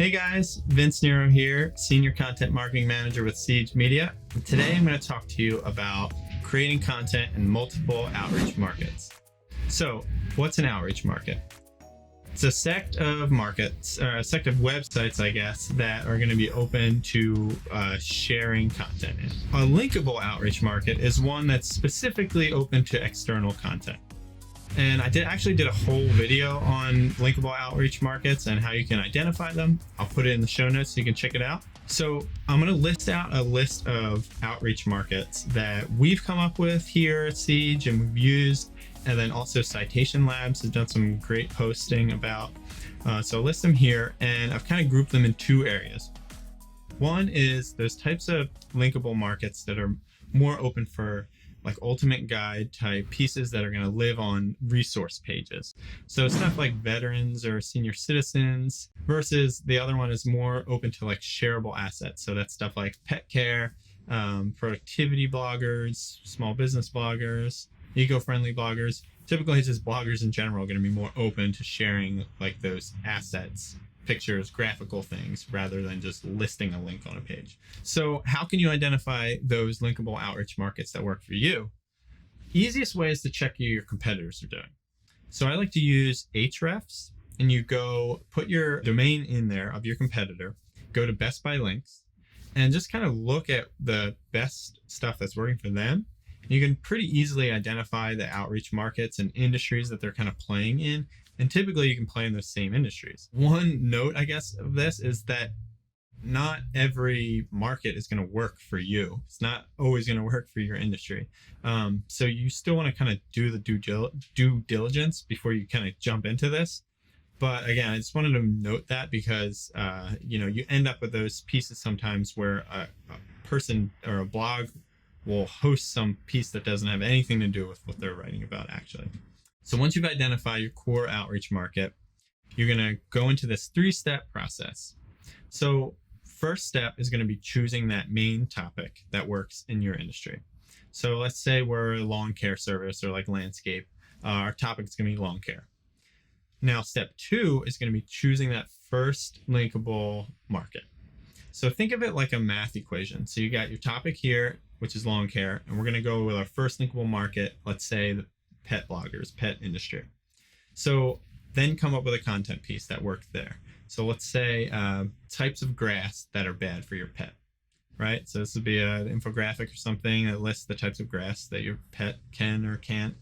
Hey guys, Vince Nero here, Senior Content Marketing Manager with Siege Media. And today I'm going to talk to you about creating content in multiple outreach markets. So, what's an outreach market? It's a sect of markets, or a sect of websites, I guess, that are going to be open to sharing content in. A linkable outreach market is one that's specifically open to external content. And I actually did a whole video on linkable outreach markets and how you can identify them. I'll put it in the show notes so you can check it out. So I'm going to list out a list of outreach markets that we've come up with here at Siege and we've used. And then also Citation Labs has done some great posting about. So I'll list them here, and I've kind of grouped them in two areas. One is those types of linkable markets that are more open for like ultimate guide type pieces that are going to live on resource pages. So stuff like veterans or senior citizens, versus the other one is more open to like shareable assets. So that's stuff like pet care, productivity bloggers, small business bloggers, eco-friendly bloggers. Typically it's just bloggers in general are going to be more open to sharing like those assets, pictures, graphical things, rather than just listing a link on a page. So how can you identify those linkable outreach markets that work for you? Easiest way is to check what your competitors are doing. So I like to use Ahrefs, and you go put your domain in there of your competitor, go to Best By Links, and just kind of look at the best stuff that's working for them. You can pretty easily identify the outreach markets and industries that they're kind of playing in. And typically you can play in those same industries. One note, I guess, of this is that not every market is going to work for you. It's not always going to work for your industry. So you still want to kind of do the due diligence before you kind of jump into this. But again, I just wanted to note that because, you end up with those pieces sometimes where a person or a blog will host some piece that doesn't have anything to do with what they're writing about actually. So once you've identified your core outreach market, you're going to go into this 3-step process. So first step is going to be choosing that main topic that works in your industry. So let's say we're a lawn care service or like landscape. Our topic is going to be lawn care. Now, step 2 is going to be choosing that first linkable market. So think of it like a math equation. So you got your topic here, which is lawn care, and we're going to go with our first linkable market, let's say the pet bloggers, pet industry. So then come up with a content piece that worked there. So let's say types of grass that are bad for your pet, right? So this would be an infographic or something that lists the types of grass that your pet can or can't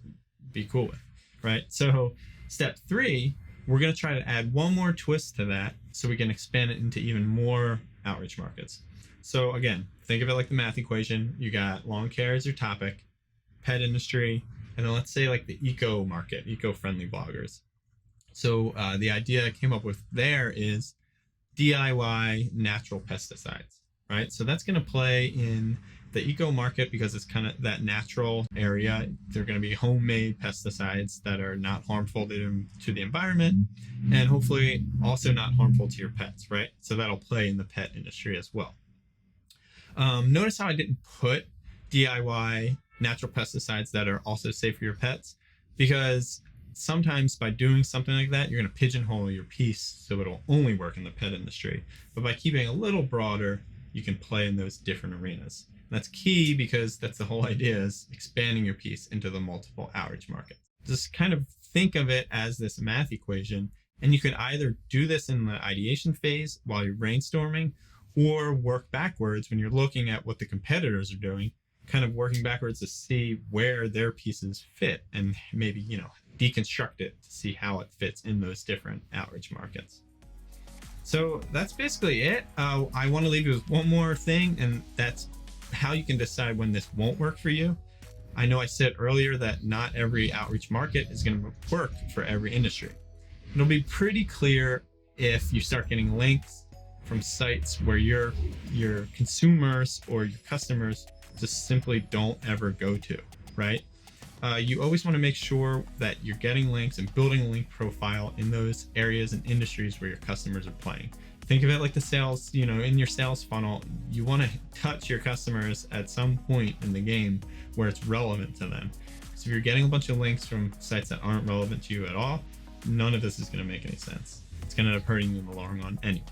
be cool with, right? So step 3, we're going to try to add one more twist to that so we can expand it into even more outreach markets. So again, think of it like the math equation. You got lawn care as your topic, pet industry, and then let's say like the eco market, eco-friendly bloggers. So the idea I came up with there is DIY natural pesticides, right? So that's going to play in the eco market because it's kind of that natural area. They're going to be homemade pesticides that are not harmful to the environment and hopefully also not harmful to your pets, right? So that'll play in the pet industry as well. Notice how I didn't put DIY natural pesticides that are also safe for your pets, because sometimes by doing something like that, you're going to pigeonhole your piece so it'll only work in the pet industry. But by keeping it a little broader, you can play in those different arenas. And that's key because that's the whole idea, is expanding your piece into the multiple outreach markets. Just kind of think of it as this math equation, and you could either do this in the ideation phase while you're brainstorming, or work backwards when you're looking at what the competitors are doing, kind of working backwards to see where their pieces fit and maybe, deconstruct it to see how it fits in those different outreach markets. So that's basically it. I want to leave you with one more thing, and that's how you can decide when this won't work for you. I know I said earlier that not every outreach market is going to work for every industry. It'll be pretty clear if you start getting links from sites where your consumers or your customers just simply don't ever go to, right? You always want to make sure that you're getting links and building a link profile in those areas and industries where your customers are playing. Think of it like the sales, in your sales funnel, you want to touch your customers at some point in the game where it's relevant to them. So if you're getting a bunch of links from sites that aren't relevant to you at all, none of this is going to make any sense. It's going to end up hurting you in the long run anyway.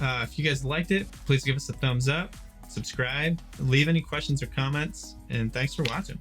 If you guys liked it, please give us a thumbs up, subscribe, leave any questions or comments, and thanks for watching.